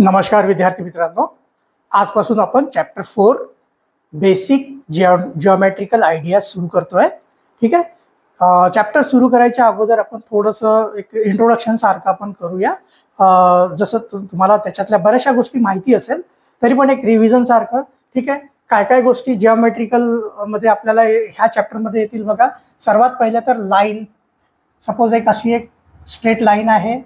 नमस्कार विद्यार्थी मित्रांनो, आजपासून आपण चॅप्टर 4 बेसिक जिओमेट्रिकल आयडियाज सुरू करतोय. ठीक आहे. चॅप्टर सुरू करायच्या अगोदर आपण थोडंसं एक इंट्रोडक्शन सारखं आपण करूया. जसं तुम्हाला त्याच्यातल्या बऱ्याचशा गोष्टी माहिती असेल तरी पण एक रिव्हिजन सारखं. ठीक आहे. काय काय गोष्टी जिओमेट्रिकल मध्ये आपल्याला ह्या चॅप्टरमध्ये येतील बघा. सर्वात पहिलं तर लाईन. सपोज एक अशी एक स्ट्रेट लाईन आहे.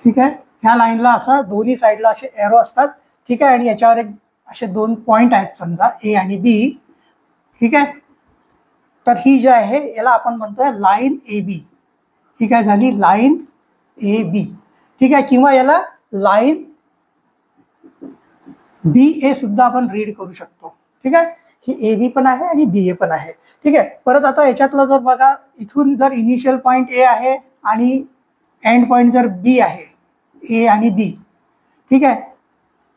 ठीक आहे. ह्या लाईनला असं दोन्ही साईडला असे एरो असतात. ठीक आहे. आणि याच्यावर एक असे दोन पॉइंट आहेत समजा ए आणि बी. ठीक आहे. तर ही जी आहे याला आपण म्हणतोय लाईन ए बी. ठीक आहे. झाली लाईन ए बी. ठीक आहे. किंवा याला लाईन बी ए सुद्धा आपण रीड करू शकतो. ठीक आहे. ही ए बी पण आहे आणि बी ए पण आहे. ठीक आहे. परत आता याच्यातलं जर बघा, इथून जर इनिशियल पॉइंट ए आहे आणि एंड पॉइंट जर बी आहे, ए आणि बी. ठीक आहे.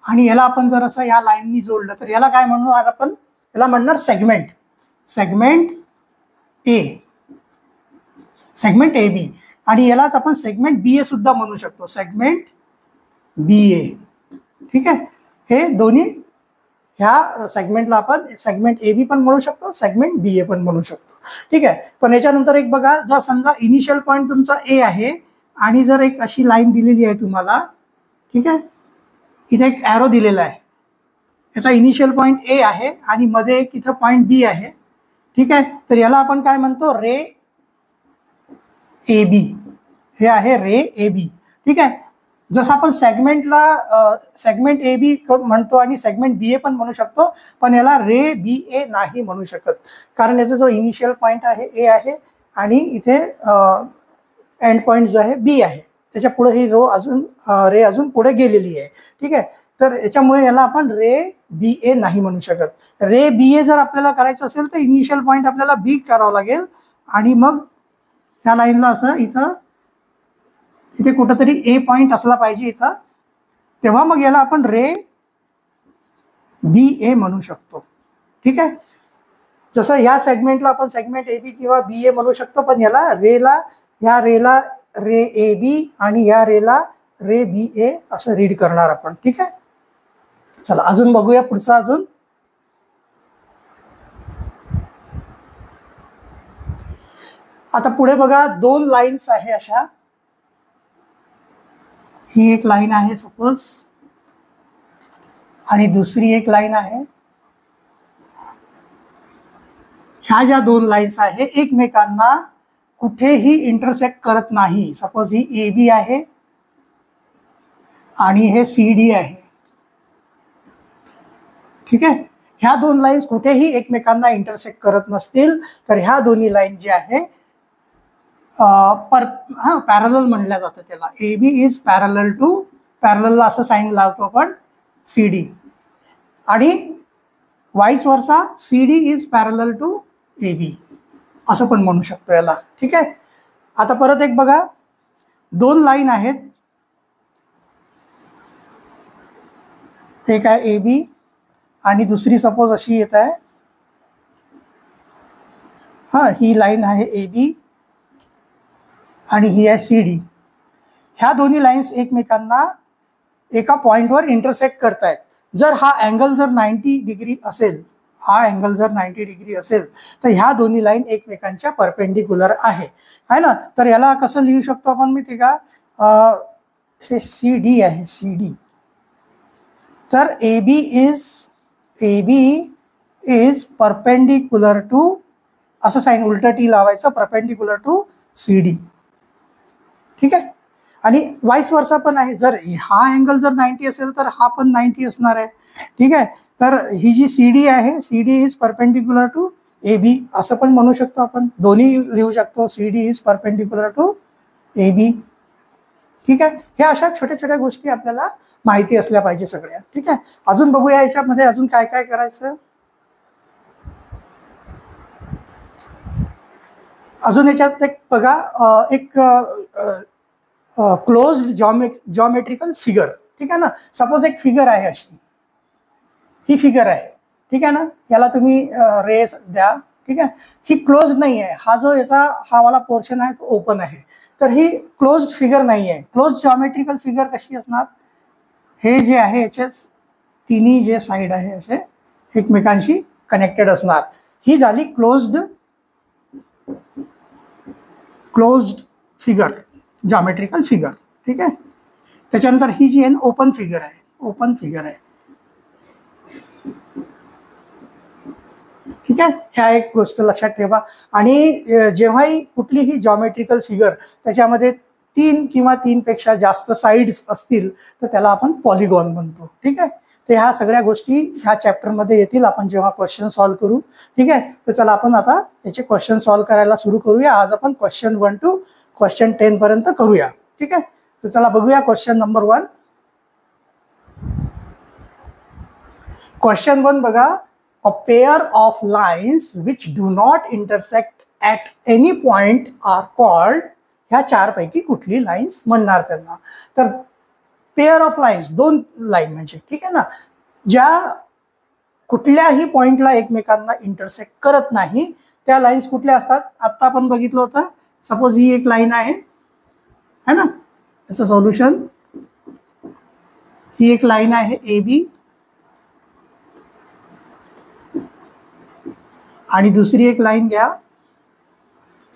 आणि याला आपण जर असं या लाईननी जोडलं तर याला काय म्हणणार आपण? याला म्हणणार segment. Segment A, segment A B. आणि यालाच आपण सेगमेंट बी ए सुद्धा म्हणू शकतो. Segment B A. ठीक आहे. हे दोन्ही ह्या सेगमेंटला आपण सेगमेंट ए बी पण म्हणू शकतो, सेगमेंट बी ए पण म्हणू शकतो. ठीक आहे. पण याच्यानंतर एक बघा, जर समजा इनिशियल पॉइंट तुमचा ए आहे आणि जर एक अशी लाईन दिलेली आहे तुम्हाला. ठीक आहे. इथे एक ॲरो दिलेला आहे. याचा इनिशियल पॉइंट ए आहे आणि मध्ये एक इथं पॉइंट बी आहे. ठीक आहे. तर याला आपण काय म्हणतो? रे ए बी. हे आहे रे ए बी. ठीक आहे. जसं आपण सेगमेंटला सेगमेंट ए बी म्हणतो आणि सेगमेंट बी ए पण म्हणू शकतो, पण याला रे बी ए नाही म्हणू शकत. कारण याचा जो इनिशियल पॉइंट आहे ए आहे आणि इथे एंड पॉइंट जो आहे बी आहे. त्याच्या पुढे ही रे अजून पुढे गेलेली आहे. ठीक आहे. तर याच्यामुळे याला आपण रे बी ए नाही म्हणू शकत. रे बी ए जर आपल्याला करायचं असेल तर इनिशियल पॉइंट आपल्याला बी करावं लागेल आणि मग ह्या लाईनला असं इथे कुठंतरी ए पॉइंट असला पाहिजे इथं, तेव्हा मग याला आपण रे बी ए म्हणू शकतो. ठीक आहे. जसं ह्या सेगमेंटला आपण सेगमेंट ए बी किंवा बी ए म्हणू शकतो, पण याला ह्या रेला रे ए बी आणि या रेला रे बी ए असं रीड करणार आपण. ठीक आहे. चला अजून बघूया पुढचं. अजून आता पुढे बघा, दोन लाईन्स आहे अशा. ही एक लाईन आहे सपोज आणि दुसरी एक लाईन आहे. ह्या ज्या दोन लाईन्स आहे एकमेकांना कुठेही इंटरसेक्ट करत नाही. सपोज ही ए बी आहे आणि हे सी डी आहे. ठीक आहे. ह्या दोन लाईन्स कुठेही एकमेकांना इंटरसेक्ट करत नसतील तर ह्या दोन्ही लाईन जे आहे पॅरलल म्हणल्या जातं त्याला. A B is parallel to, पॅरललला असं साईन लावतो आपण सी डी. आणि vice versa C D is parallel to A B असं पण म्हणू शकतो याला. ठीक आहे. आता परत एक बघा, दोन लाईन आहेत. एक आहे ए बी आणि दुसरी सपोज अशी येत आहे. ही लाईन आहे ए बी आणि ही आहे सी डी. ह्या दोन्ही लाईन्स एकमेकांना एका पॉइंटवर इंटरसेक्ट करतायत. जर हा अँगल जर 90 डिग्री असेल, तर ह्या दोन्ही लाईन एकमेकांच्या परपेंडिक्युलर आहे ना. तर याला कसं लिहू शकतो आपण माहिती का? हे सी डी आहे, सी डी. तर A B is perpendicular to, असं साईन उलट टी लावायचं, परपेंडिक्युलर टू सी डी. ठीक आहे. आणि वाईस वर्सा पण आहे. जर हा अँगल जर 90 असेल तर हा पण 90 असणार आहे. ठीक आहे. तर ही जी सी डी आहे, C D is perpendicular to A B असं पण म्हणू शकतो आपण. दोन्ही लिहू शकतो, C D is perpendicular to A B. ठीक आहे. ह्या अशा छोट्या छोट्या गोष्टी आपल्याला माहिती असल्या पाहिजे सगळ्या. ठीक आहे. अजून बघूया याच्यामध्ये अजून काय काय करायचं. अजून याच्यात एक बघा, एक क्लोज्ड जॉमेट्रिकल फिगर. ठीक आहे ना. सपोज एक फिगर आहे अशी, ही फिगर आहे. ठीक आहे ना. याला तुम्ही रेस द्या. ठीक आहे. ही क्लोज नाही आहे. हा जो याचा हा वाला पोर्शन आहे तो ओपन आहे. तर ही क्लोज्ड फिगर नाही आहे. क्लोज्ड जॉमेट्रिकल फिगर कशी असणार, हे जे आहे याचेच तिन्ही जे साईड आहे असे एकमेकांशी कनेक्टेड असणार. ही झाली क्लोज्ड फिगर, जॉमेट्रिकल फिगर. ठीक आहे. त्याच्यानंतर ही जी आहे ओपन फिगर आहे, ओपन फिगर आहे. ठीक आहे. ह्या एक गोष्ट लक्षात ठेवा. आणि जेव्हाही कुठलीही जॉमेट्रिकल फिगर त्याच्यामध्ये 3 किंवा 3 पेक्षा जास्त साईड्स असतील तर त्याला आपण पॉलिगॉन म्हणतो. ठीक आहे. तर ह्या सगळ्या गोष्टी ह्या चॅप्टरमध्ये येतील आपण जेव्हा क्वेश्चन सॉल्व्ह करू. ठीक आहे. तर चला आपण आता याचे क्वेश्चन सॉल्व्ह करायला सुरू करूया. आज आपण क्वेश्चन 1 to क्वेश्चन 10 पर्यंत करूया. ठीक आहे. तर चला बघूया क्वेश्चन नंबर 1. क्वेश्चन 1 बघा. A pair of lines which do not intersect at any point are called. ह्या 4 पैकी कुठली लाईन्स म्हणणार त्यांना. तर पेअर ऑफ लाईन्स, 2 लाईन म्हणजे. ठीक आहे ना, ज्या कुठल्याही पॉइंटला एकमेकांना इंटरसेक्ट करत नाही त्या लाईन्स कुठल्या असतात. आत्ता आपण बघितलं होतं. सपोज ही एक लाईन आहे है ना, याचं सोल्युशन. ही एक लाईन आहे AB आणि दुसरी एक लाईन घ्या.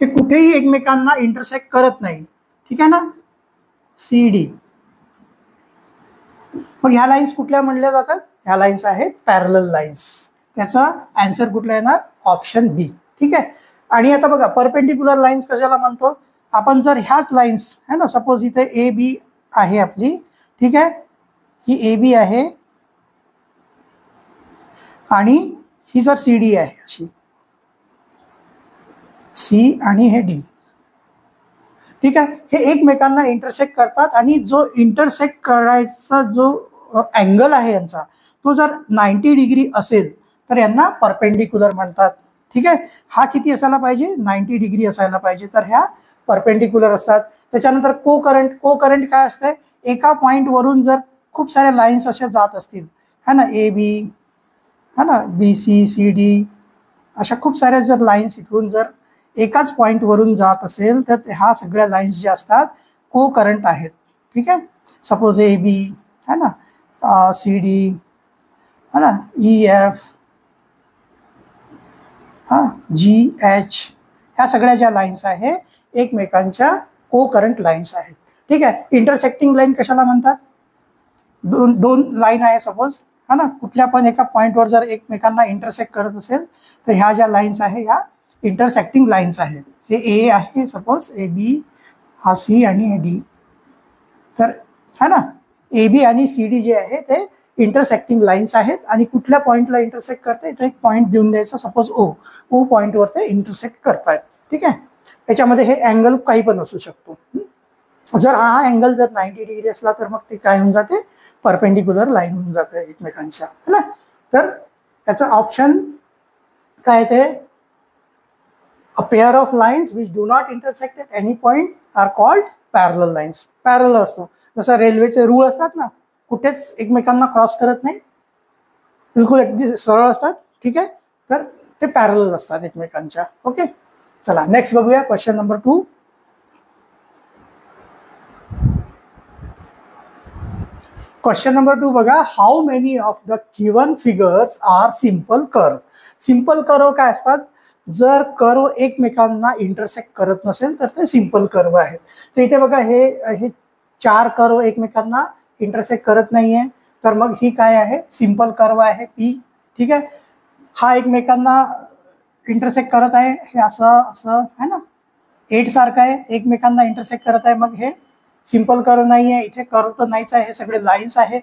हे कुठेही एकमेकांना इंटरसेक्ट करत नाही. ठीक आहे ना, CD. मग ह्या लाईन्स कुठल्या म्हणल्या जातात, ह्या लाईन्स आहेत पॅरलल लाईन्स. त्याचा आन्सर कुठला येणार, ऑप्शन बी. ठीक आहे. आणि आता बघा परपेंडिक्युलर लाईन्स कशाला म्हणतो आपण, जर ह्याच लाईन्स है ना, सपोज इथे AB आहे आपली. ठीक आहे. ही AB आहे आणि ही जर CD आहे अशी, C आणि हे D. ठीक आहे. हे एकमेकांना इंटरसेक्ट करतात आणि जो इंटरसेक्ट करायचा जो अँगल आहे यांचा तो जर 90 डिग्री असेल तर यांना परपेंडिक्युलर म्हणतात. ठीक आहे. हा किती असायला पाहिजे, 90 डिग्री असायला पाहिजे. तर ह्या परपेंडिक्युलर असतात. त्याच्यानंतर को करंट काय असतंय, एका पॉईंटवरून जर खूप साऱ्या लाईन्स अशा जात असतील है ना, AB है ना, BC CD अशा खूप साऱ्या जर लाईन्स इथून जर एकाच पॉईंटवरून जात असेल तर ह्या सगळ्या लाईन्स ज्या असतात को करंट आहेत. ठीक आहे. सपोज AB है ना, CD है ना, EF GH, ह्या सगळ्या ज्या लाईन्स आहे एकमेकांच्या को करंट लाईन्स आहेत. ठीक आहे. इंटरसेक्टिंग लाईन कशाला म्हणतात, दोन लाईन आहे सपोज है ना, कुठल्या पण एका पॉईंटवर जर एकमेकांना इंटरसेक्ट करत असेल तर ह्या ज्या लाईन्स आहे ह्या इंटरसेक्टिंग लाईन्स आहेत. हे A आहे सपोज AB, हा C आणि हे D. तर है ना, AB आणि CD जे आहे ते इंटरसेक्टिंग लाईन्स आहेत. आणि कुठल्या पॉईंटला इंटरसेक्ट करते, इथे एक पॉईंट देऊन द्यायचा सपोज O पॉईंटवर ते इंटरसेक्ट करतायत. ठीक आहे. त्याच्यामध्ये हे अँगल काही पण असू शकतो. जर हा अँगल जर 90 डिग्री असला तर मग ते काय होऊन जाते, परपेंडिक्युलर लाईन होऊन जाते एकमेकांच्या है ना. तर याचं ऑप्शन काय ते, a pair of lines which do not intersect at any point are called parallel lines. Parallel असतो, जसं रेल्वेचे रूळ असतात ना, कुठेच एकमेकांना क्रॉस करत नाही, बिलकुल अगदी सरळ असतात. ठीक आहे. तर ते पॅरलल असतात एकमेकांच्या. ओके. चला नेक्स्ट बघूया क्वेश्चन नंबर 2. क्वेश्चन नंबर 2 बघा. How many of the given figures are simple curve. Simple curve काय असतात, जर कर्व एकमेकांना इंटरसेक्ट करत नसेल तर ते सिंपल कर्व आहेत. तर इथे बघा हे 4 कर्व एकमेकांना इंटरसेक्ट करत नाहीये तर मग ही काय आहे, सिंपल कर्व आहे P. ठीक आहे. हा एकमेकांना इंटरसेक्ट करत आहे, हे असं असं है ना, 8 सारखं आहे, एकमेकांना इंटरसेक्ट करत आहे. मग हे सिंपल कर्व नाही आहे, इथे कर्व तर नाहीच आहे, हे सगळे लाईन्स आहे.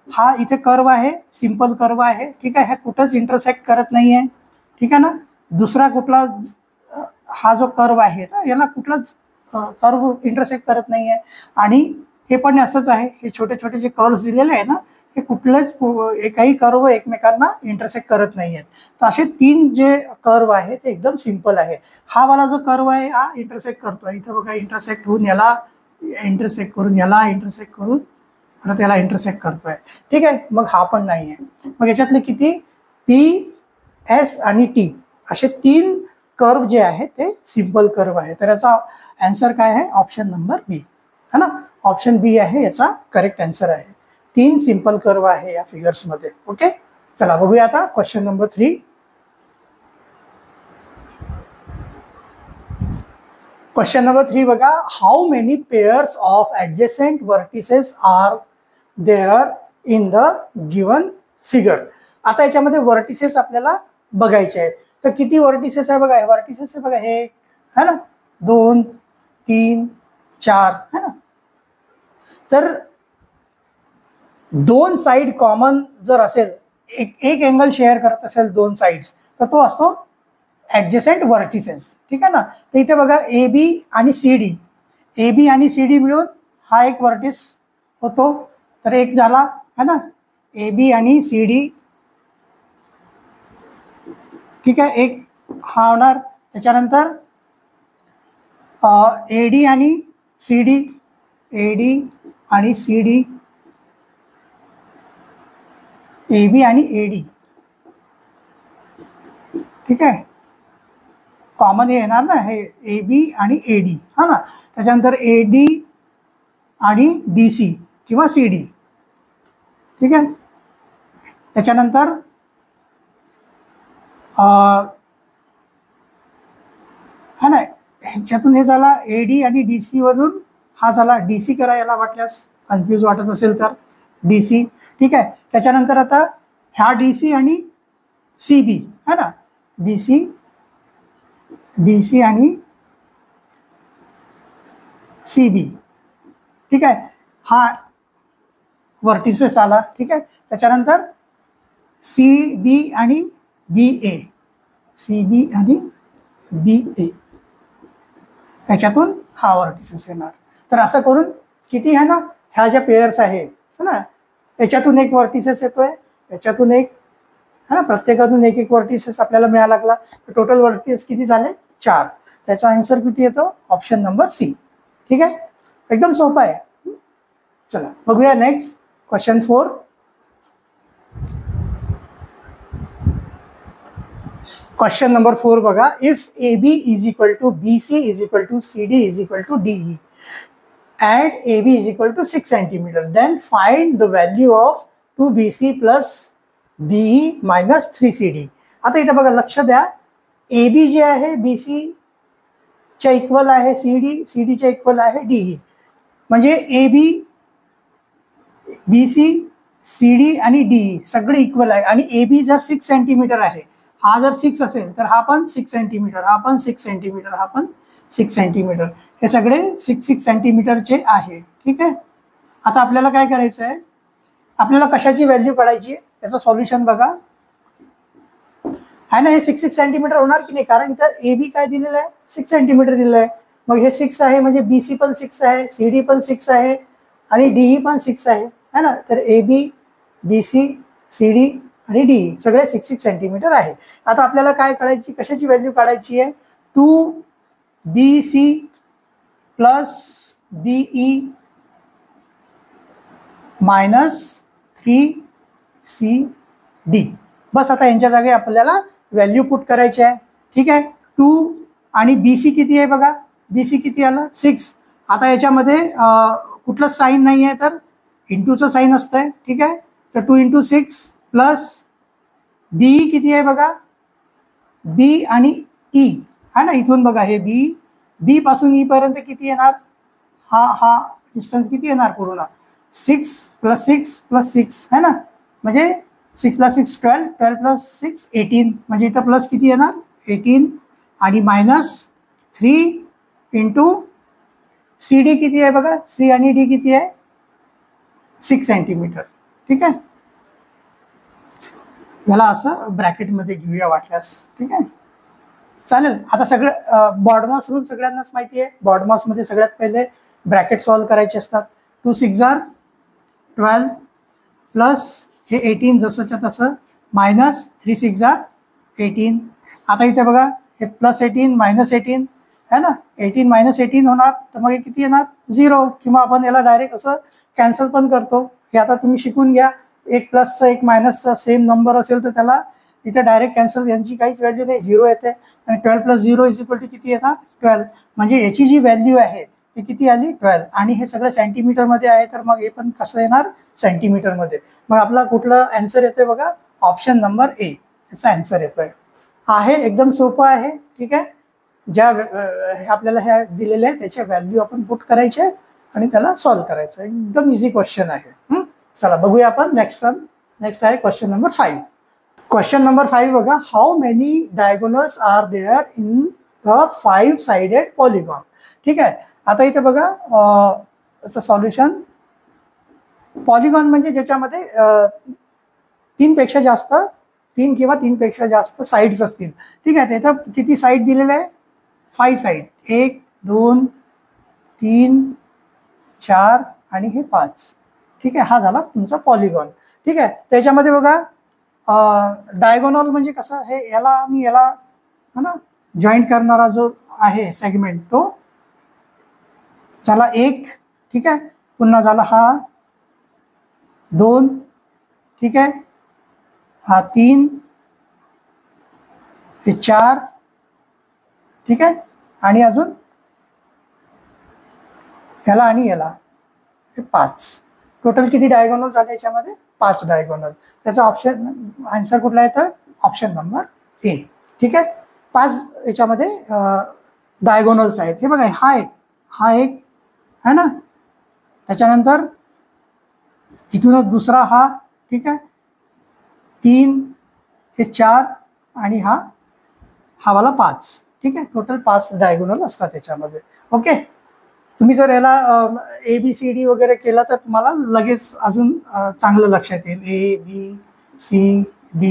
हा इथे कर्व आहे, सिंपल कर्व आहे. ठीक आहे. हे कुठंच इंटरसेक्ट करत नाही आहे. ठीक आहे ना. दुसरा कुठला हा जो कर्व आहे ना, याला कुठलाच कर्व इंटरसेक्ट करत नाही आहे. आणि हे पण असंच आहे, हे छोटे छोटे जे कर्व्स दिलेले आहे ना, हे कुठलेच एकही कर्व एकमेकांना इंटरसेक्ट करत नाही आहेत. तर असे 3 जे कर्व आहे ते एकदम सिंपल आहे. हा वाला जो कर्व आहे हा इंटरसेक्ट करतोय, इथं बघा इंटरसेक्ट होऊन याला इंटरसेक्ट करून याला इंटरसेक्ट करून परत याला इंटरसेक्ट करतोय. ठीक आहे. मग हा पण नाही आहे. मग याच्यातले किती, P, S आणि T असे 3 कर्व जे आहे ते सिंपल कर्व आहे. तर याचा आन्सर काय आहे? ऑप्शन नंबर बी है ना. ऑप्शन बी आहे याचा करेक्ट आन्सर आहे. 3 सिंपल कर्व आहे या फिगर्समध्ये. ओके, चला बघूया आता क्वेश्चन नंबर 3. क्वेश्चन नंबर 3 बघा. How many pairs of adjacent vertices are there in the given figure. आता याच्यामध्ये वर्टिसेस आपल्याला बघायचे आहेत. तर किती वर्टिसेस आहे बघा. वर्टिसेस आहे बघा, हे है ना, 2 3 4 है ना. तर 2 साइड कॉमन जर असेल, एक एंगल शेअर करत असेल 2 साइड्स, तर तो असतो ऍडजसेंट वर्टिसेस. ठीक आहे ना. तर इथे बघा ए बी आणि सी डी, ए बी आणि सी डी मिळून हा एक वर्टिस होतो. तर एक झाला है ना, ए बी आणि सी डी. ठीक आहे, एक हा होणार. त्याच्यानंतर ए डी आणि सी डी, ए डी आणि सी डी, ए बी आणि ए डी. ठीक आहे, कॉमन हे येणार ना, हे ए बी आणि ए डी हा ना. त्याच्यानंतर ए डी आणि डी सी किंवा सी डी. ठीक आहे, त्याच्यानंतर हा ना, ह्याच्यातून हे झाला ए डी आणि डी सी वरून हा झाला डी सी. करा याला वाटल्यास, कन्फ्यूज वाटत असेल तर डी सी. ठीक आहे, त्याच्यानंतर आता ह्या डी सी आणि सी बी है ना, डी सी, डी सी आणि सी बी. ठीक आहे, हा वर्टिसेस आला. ठीक आहे, त्याच्यानंतर सी बी आणि बी ए, सी बी आणि बी ए, याच्यातून हा वर्टिसेस येणार. तर असं करून किती आहे ना, ह्या ज्या पेअर्स आहे ना, याच्यातून एक वर्टिसेस येतोय, याच्यातून एक है ना, प्रत्येकातून एक एक वर्टिसेस आपल्याला मिळायला लागला. तर टोटल वर्टिसेस किती झाले? 4. त्याचा आन्सर किती येतो? Option number C. ठीक आहे, एकदम सोपा आहे. चला बघूया नेक्स्ट क्वेश्चन 4. क्वेश्चन नंबर 4 बघा. If A B is equal to B C is equal to C D is equal to D E and AB is equal to 6 centimeter, then find the value of 2BC plus BE minus 3CD. आता इथे बघा, लक्ष द्या, AB जे आहे BC च्या equal आहे CD च्या इक्वल आहे DE. म्हणजे AB, BC, CD आणि DE सगळे इक्वल आहे. आणि AB जर 6 सेंटीमीटर आहे, हा जर 6 असेल तर हा पण 6 सेंटीमीटर, हा पण 6 सेंटीमीटर, हा पण 6 सेंटीमीटर, हे सगळे 6 सेंटीमीटरचे आहे. ठीक आहे, आता आपल्याला काय करायचं आहे? आपल्याला कशाची व्हॅल्यू काढायची आहे? याचं सॉल्युशन बघा आहे ना. हे 6 सेंटीमीटर होणार की नाही, कारण इथं ए बी काय दिलेलं आहे? 6 सेंटीमीटर दिलेलं आहे. मग हे 6 आहे म्हणजे बी सी पण 6 आहे, सी डी पण 6 आहे आणि डीई पण 6 आहे ना. तर A B, B C, C D आणि डीई सगळे 6 सेंटीमीटर आहे. आता आपल्याला काय काढायची, कशाची व्हॅल्यू काढायची आहे? 2BC plus BE minus 3CD. बस आता यांच्या जागी आपल्याला व्हॅल्यू पुट करायची आहे. ठीक आहे, 2 आणि BC किती आहे बघा, BC किती आलं? 6. आता याच्यामध्ये कुठलं साईन नाही आहे, तर इंटूचं साईन असतंय. ठीक आहे, तर 2 × 6 प्लस BE किती आहे बघा, B आणि E है ना. इथून बघा, हे बी पासून ई पर्यंत किती येणार? हा डिस्टन्स किती येणार पूर्ण? 6 + 6 + 6 है ना. म्हणजे 6 + 6 12, 12 + 6 18. म्हणजे इथं प्लस किती येणार? 18 आणि मायनस 3 × सी डी किती आहे बघा, सी आणि डी किती आहे? 6 सेंटीमीटर. ठीक आहे, याला असं ब्रॅकेटमध्ये घेऊया वाटल्यास. ठीक आहे, चालेल. आता सगळं बॉडमॉस रूल सगळ्यांनाच माहिती आहे. बॉडमॉसमध्ये सगळ्यात पहिले ब्रॅकेट सॉल्व करायचे असतात. 2 × 6 = 12 प्लस हे 18 जसंच्या तसं मायनस 3 × 6 = 18. आता इथे बघा, हे प्लस 18 मायनस 18 है ना. 18 मायनस 18 होणार, तर मग हे किती येणार? 0. किंवा आपण याला डायरेक्ट असं कॅन्सल पण करतो. हे आता तुम्ही शिकून घ्या. एक प्लसचा एक मायनसचा सेम नंबर असेल तर त्याला इथे डायरेक्ट कॅन्सल, यांची काहीच व्हॅल्यू नाही, 0 येते. आणि 12 + 0 = किती येतात? 12. म्हणजे याची जी व्हॅल्यू आहे ती किती आली? 12. आणि हे सगळं सेंटीमीटरमध्ये आहे, तर मग हे पण कसं येणार? सेंटीमीटरमध्ये. मग आपला कुठला आन्सर येतोय बघा? ऑप्शन नंबर ए याचा आन्सर येतोय. आहे एकदम सोपं आहे. ठीक आहे. ज्या आपल्याला ह्या दिलेल्या आहे त्याच्या व्हॅल्यू आपण पुट करायचे आणि त्याला सॉल्व्ह करायचं. एकदम इझी क्वेश्चन आहे. चला बघूया आपण नेक्स्ट आहे क्वेश्चन नंबर 5. क्वेश्चन नंबर 5 बघा. How many diagonals are there in the 5 sided polygon. ठीक आहे. आता इथे बघा याचं सॉल्युशन. पॉलिगॉन म्हणजे ज्याच्यामध्ये 3 किंवा 3पेक्षा जास्त साईड्स असतील. ठीक आहे. इथं किती साईड दिलेले आहे? 5 साईड. 1 2 3 4 आणि हे 5. ठीक आहे. हा झाला तुमचा पॉलिगॉन. ठीक आहे. त्याच्यामध्ये बघा डायगोनल म्हणजे कसं, हे याला आणि याला है ना जॉईंट करणारा जो आहे सेगमेंट तो झाला 1. ठीक आहे. पुन्हा झाला हा 2. ठीक आहे. हा 3, हे 4. ठीक आहे. आणि अजून याला आणि याला हे 5. टोटल किती डायगोनल झाले याच्यामध्ये? 5 डायगोनल. त्याचा ऑप्शन आन्सर कुठला येतं? Option number A. ठीक आहे. 5 याच्यामध्ये डायगोनल्स आहेत. हे बघा, हा एक है ना. त्याच्यानंतर इथूनच दुसरा हा. ठीक आहे. 3, हे 4 आणि हा वाला 5. ठीक आहे. टोटल 5 डायगोनल असतात त्याच्यामध्ये. ओके. तुम्ही जर याला ABCD वगैरे केला तर तुम्हाला लगेच अजून चांगलं लक्षात येईल. ABCD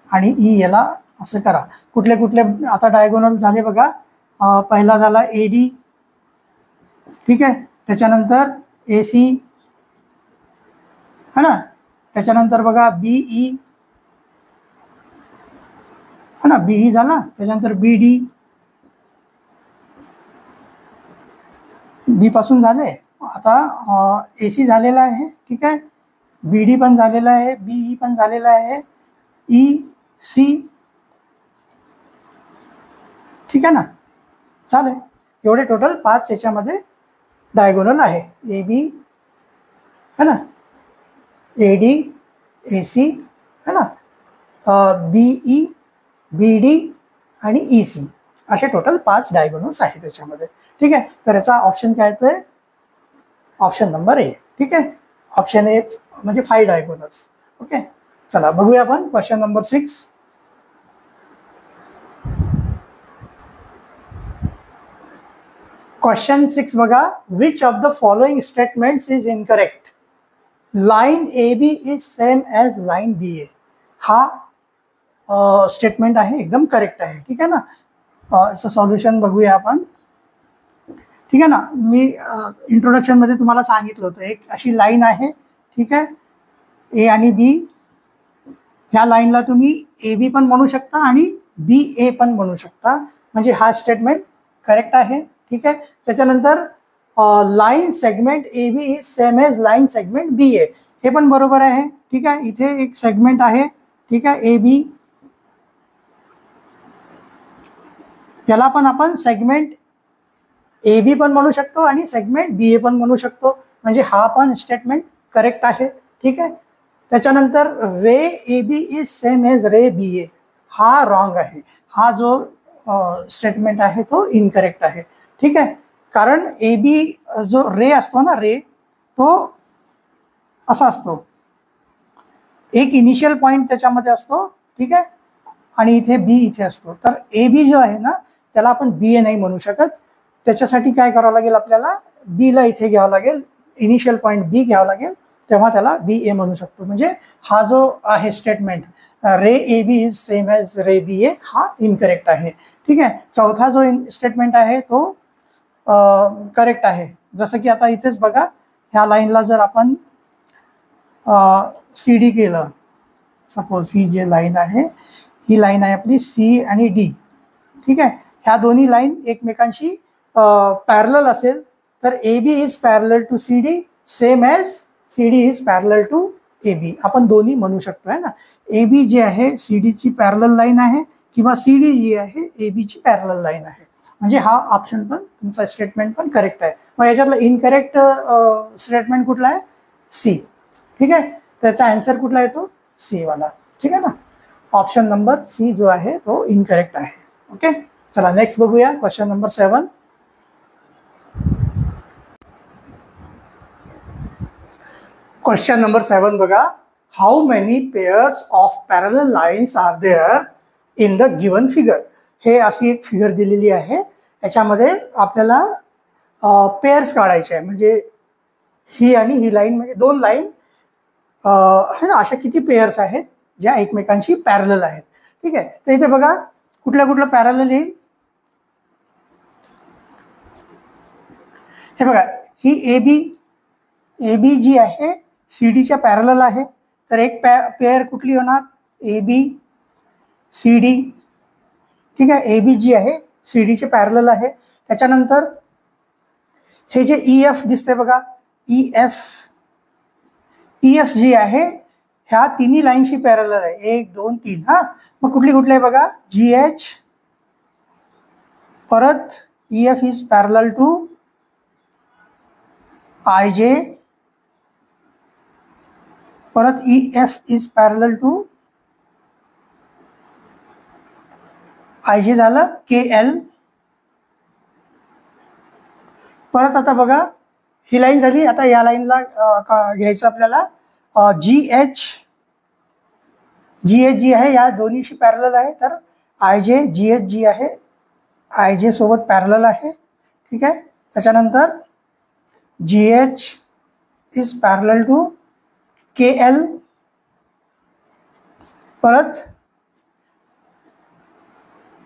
आणि E याला असं करा. कुठले आता डायगोनल झाले बघा. पहिला झाला AD. ठीक आहे. त्याच्यानंतर AC है ना. त्याच्यानंतर बघा BE है ना. BE झाला. त्याच्यानंतर BD. बी पासून झाले. आता AC झालेला आहे. ठीक आहे. BD पण झालेला आहे. BE पण झालेला आहे. EC. ठीक आहे ना. झाले. एवढे टोटल 5 याच्यामध्ये डायगोनल आहे. AB है ना, AD, AC है ना, BE, BD आणि EC असे टोटल 5 डायगोनल्स आहेत त्याच्यामध्ये. ठीक आहे. तर याचा ऑप्शन काय येतोय? Option number A. ठीक आहे. ऑप्शन ए म्हणजे 5 डायगोनल्स. ओके. चला बघूया आपण क्वेश्चन नंबर 6. क्वेश्चन 6 बघा. Which of the following statements is incorrect? Line AB is same as line BA. हा स्टेटमेंट आहे, एकदम करेक्ट आहे. ठीक आहे ना. याचं सॉल्युशन बघूया आपण. ठीक आहे ना. मी इंट्रोडक्शनमध्ये तुम्हाला सांगितलं होतं, एक अशी लाईन आहे. ठीक आहे. A आणि B. ह्या लाईनला तुम्ही AB पण म्हणू शकता आणि BA पण म्हणू शकता. म्हणजे हा स्टेटमेंट करेक्ट आहे. ठीक आहे. त्याच्यानंतर line segment AB is same as line segment BA. हे पण बरोबर आहे. ठीक आहे. इथे एक सेगमेंट आहे. ठीक आहे. AB. याला पण आपण सेगमेंट AB पण म्हणू शकतो आणि सेगमेंट BA पण म्हणू शकतो. म्हणजे हा पण स्टेटमेंट करेक्ट आहे. ठीक आहे. त्याच्यानंतर ray AB is same as ray BA. हा रॉंग आहे. हा जो स्टेटमेंट आहे तो इनकरेक्ट आहे. ठीक आहे. कारण AB जो रे असतो ना, रे तो असा असतो, एक इनिशियल पॉइंट त्याच्यामध्ये असतो. ठीक आहे. आणि इथे B इथे असतो. तर AB जो आहे ना त्याला आपण BA नाही म्हणू शकत. त्याच्यासाठी काय करावं लागेल? आपल्याला B ला इथे घ्यावं लागेल, इनिशियल पॉइंट B घ्यावं लागेल, तेव्हा त्याला BA म्हणू शकतो. म्हणजे हा जो आहे statement ray AB is same as ray BA हा इनकरेक्ट आहे. ठीक आहे. चौथा जो स्टेटमेंट आहे तो करेक्ट आहे. जसं की आता इथेच बघा, ह्या लाईनला जर आपण CD केलं, सपोज ही जी लाईन आहे, ही लाईन आहे आपली C आणि D. ठीक आहे. ह्या दोन्ही लाईन एकमेकांशी पॅरलल असेल तर AB is parallel to CD same as CD is parallel to A B आपण दोन्ही म्हणू शकतो आहे ना. ए बी जी आहे सी डीची पॅरलल लाईन आहे किंवा सी डी जी आहे ए बीची पॅरलल लाईन आहे. म्हणजे हा ऑप्शन पण तुमचा स्टेटमेंट पण करेक्ट आहे. मग याच्यातला इनकरेक्ट स्टेटमेंट कुठला आहे? सी. ठीक आहे, त्याचा आन्सर कुठला येतो? सी वाला. ठीक आहे ना, ऑप्शन नंबर सी जो आहे तो इनकरेक्ट आहे. ओके, चला नेक्स्ट बघूया क्वेश्चन नंबर 7. क्वेश्चन नंबर 7 बघा. How many pairs of parallel lines are there in the given figure. हे अशी एक फिगर दिलेली आहे, याच्यामध्ये आपल्याला पेअर्स काढायचे आहे. म्हणजे ही आणि ही लाईन म्हणजे दोन लाईन आहे ना, अशा किती पेअर्स आहेत ज्या एकमेकांशी पॅरलल आहेत. ठीक आहे, तर इथे बघा कुठल्या कुठलं पॅरलल येईल. हे बघा, ही ए बी जी आहे सी डीच्या पॅरलल आहे, तर एक पेअर कुठली होणार? A B C D. ठीक आहे, ए बी जी आहे सी डीचे पॅरलल आहे. त्याच्यानंतर हे जे ई एफ दिसते बघा, ई एफ जी आहे ह्या तिन्ही लाईनशी पॅरलल आहे, 1 2 3. हा, मग कुठली कुठली आहे बघा, जी एच, परत E F is parallel to I J, परत E F is parallel to I J झालं, के एल. परत आता बघा ही लाईन झाली. आता या लाईनला घ्यायचं आपल्याला जी एच जी आहे या दोन्हीशी पॅरलल आहे, तर आय जे जी एच जी आहे आय जे सोबत पॅरलल आहे. ठीक आहे, त्याच्यानंतर G H is parallel to K L. परत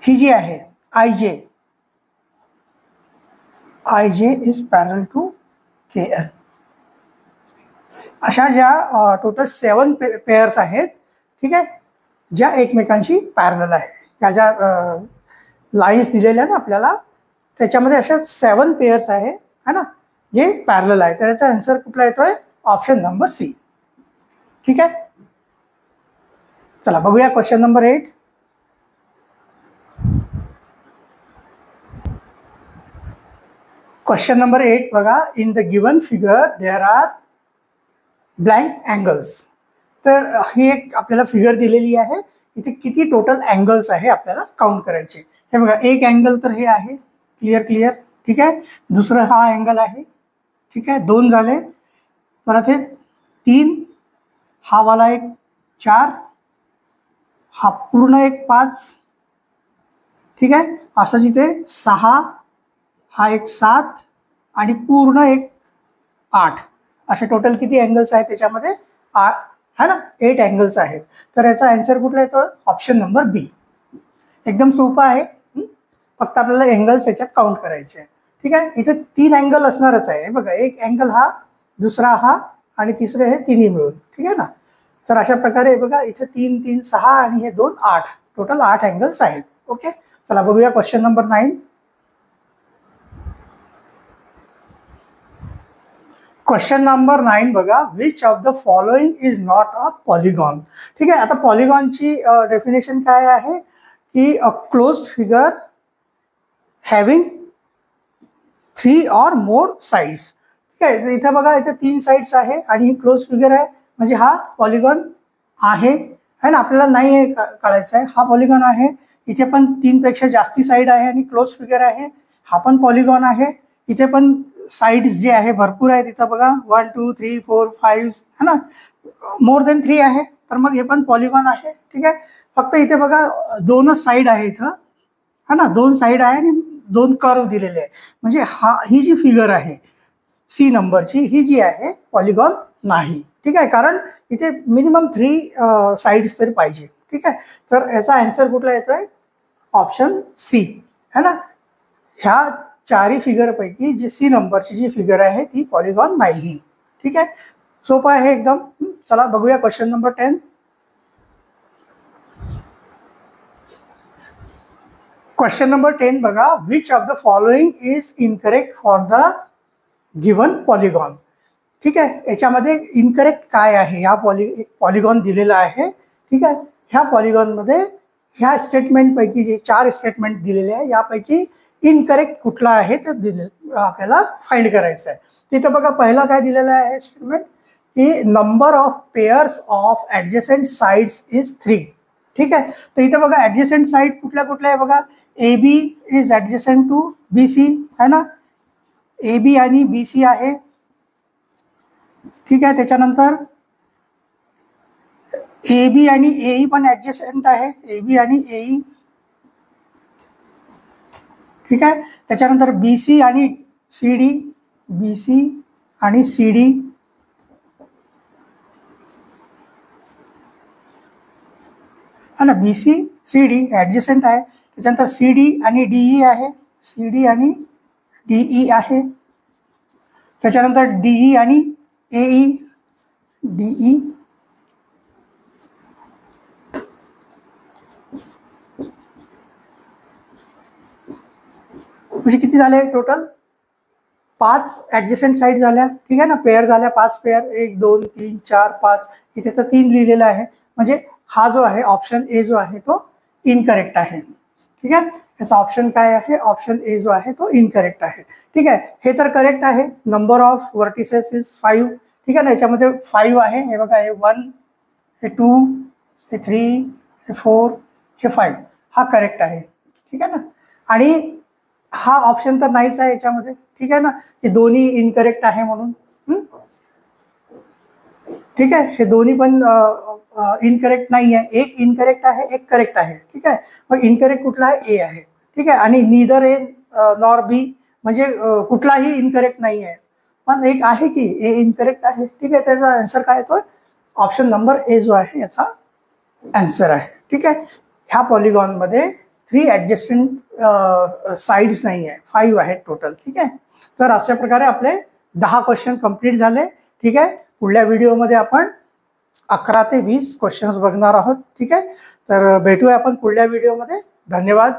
ही जी आहे आय जे इज पॅरल टू के एल. अशा ज्या टोटल 7 पेअर्स आहेत. ठीक आहे, ज्या एकमेकांशी पॅरलल आहे. ह्या ज्या लाईन्स दिलेल्या ना आपल्याला, त्याच्यामध्ये अशा 7 पेअर्स आहे ना जे पॅरलल आहे. तर याचा आन्सर कुठला येतोय? Option number C. ठीक आहे, चला बघूया क्वेश्चन नंबर 8. क्वेश्चन नंबर 8 बघा. In the given figure there are blank angles. तर ही एक आपल्याला फिगर दिलेली आहे, इथे किती टोटल अँगल्स आहे आपल्याला काउंट करायचे. हे बघा, एक अँगल तर हे आहे, क्लिअर. ठीक आहे, दुसरं हा अँगल आहे. ठीक आहे, 2 झाले. परत हे 3, हा वाला एक 4, हा पूर्ण एक 5. ठीक आहे, असंच इथे 6, हा एक 7 आणि पूर्ण एक 8. असे टोटल किती अँगल्स आहेत त्याच्यामध्ये? 8 है ना, 8 अँगल्स आहेत. तर याचा आन्सर कुठला येतो? ऑप्शन नंबर बी. एकदम सोपं आहे, फक्त आपल्याला अँगल्स याच्यात काउंट करायचे आहे. ठीक आहे, इथे 3 अँगल असणारच आहे. बघा, एक अँगल हा, दुसरा हा आणि तिसरे हे तिन्ही मिळून. ठीक आहे ना, तर अशा प्रकारे बघा इथे 3 3 6 आणि हे 2 8, टोटल 8 अँगल्स आहेत. ओके, चला बघूया क्वेश्चन नंबर 9. क्वेश्चन नंबर 9 बघा. Which of the following is not a polygon. ठीक आहे, आता पॉलिगॉनची डेफिनेशन काय आहे की a closed figure having 3 or more sides. ठीक आहे, इथे बघा इथे 3 साइड्स आहे आणि ही क्लोज फिगर आहे, म्हणजे हा पॉलिगॉन आहे ना. आपल्याला नाही आहे काढायचा आहे, हा पॉलिगॉन आहे. इथे पण 3 पेक्षा जास्ती साईड आहे आणि क्लोज फिगर आहे, हा पण पॉलिगॉन आहे. इथे पण साइड्स जे आहे भरपूर आहेत. इथं बघा 1 2 3 4 5 है ना, मोर देन 3 आहे, तर मग हे पण पॉलिगॉन आहे. ठीक आहे, फक्त इथे बघा 2च साईड आहे इथं है ना, 2 साईड आहे आणि 2 कर्व दिलेले आहे. म्हणजे ही जी फिगर आहे सी नंबरची, ही जी आहे पॉलिगॉन नाही. ठीक आहे, कारण इथे मिनिमम 3 साइड्स तरी पाहिजे. ठीक आहे, तर याचा आन्सर कुठला येतोय? ऑप्शन सी है ना. ह्या 4 फिगरपैकी जी सी नंबरची जी फिगर आहे ती पॉलिगॉन नाही. ठीक आहे, सोपं आहे एकदम. चला बघूया क्वेश्चन नंबर 10. क्वेश्चन नंबर 10 बघा. Which of the following is incorrect for the given polygon. ठीक आहे, याच्यामध्ये इनकरेक्ट काय आहे, या पॉलिगॉन दिलेला आहे. ठीक आहे, ह्या पॉलिगॉनमध्ये ह्या स्टेटमेंटपैकी जे 4 स्टेटमेंट दिलेले आहे यापैकी इनकरेक्ट कुठला आहे ते आपल्याला फाइंड करायचं आहे. तिथं बघा पहिला काय दिलेला आहे स्टेटमेंट की number of pairs of adjacent sides is 3. ठीक आहे, तर इथं बघा ॲडजसेंट साइड कुठल्या कुठल्या आहे बघा. A B is adjacent to B C आहे ना, ए बी आणि बी सी आहे. ठीक आहे, त्याच्यानंतर ए बी आणि एई पण ॲडजसेंट आहे, ए बी आणि एई. ठीक आहे, त्याच्यानंतर बी सी आणि सी डी, बी सी आणि सी डी. हा ना, B C C D adjacent आहे. त्याच्यानंतर सी डी आणि डीई आहे, सी डी आणि डीई आहे. त्याच्यानंतर डीई आणि एई, डीई. म्हणजे किती झाले टोटल 5 ॲडजसेंट साईड झाल्या. ठीक आहे ना, पेअर झाल्या 5 पेअर, 1 2 3 4 5. इथे तर 3 लिहिलेलं आहे, म्हणजे हा जो आहे ऑप्शन ए जो आहे तो इनकरेक्ट आहे. ठीक आहे, याचा ऑप्शन काय आहे, ऑप्शन ए जो आहे तो इनकरेक्ट आहे. ठीक आहे, हे तर करेक्ट आहे. Number of vertices is 5. ठीक आहे ना, याच्यामध्ये 5 आहे. हे बघा, हे 1, हे 2, हे 3, हे 4, हे 5. हा करेक्ट आहे. ठीक आहे ना, आणि हा ऑप्शन तर नाहीच आहे याच्यामध्ये. ठीक आहे ना, हे दोन्ही इनकरेक्ट आहे म्हणून. ठीक आहे, हे दोन्ही पण इनकरेक्ट नाही आहे. एक इनकरेक्ट आहे, एक करेक्ट आहे. ठीक आहे, मग इनकरेक्ट कुठला आहे, ए आहे. ठीक आहे, आणि नीदर ए नॉर बी म्हणजे कुठलाही इनकरेक्ट नाही आहे, पण एक आहे की ए इनकरेक्ट आहे. ठीक आहे, त्याचा आन्सर काय येतोय, ऑप्शन नंबर ए जो आहे याचा आन्सर आहे. ठीक आहे, ह्या पॉलिगॉनमध्ये 3 ॲडजस्टंट साइड्स नाही आहे, 5 आहेत टोटल. ठीक आहे, तर अशा प्रकारे आपले 10 क्वेश्चन कंप्लीट झाले. ठीक आहे, पुढल्या व्हिडिओमध्ये आपण 11 ते 20 क्वेश्चन्स बघणार आहोत. ठीक आहे, तर भेटूया आपण पुढल्या व्हिडिओमध्ये. धन्यवाद.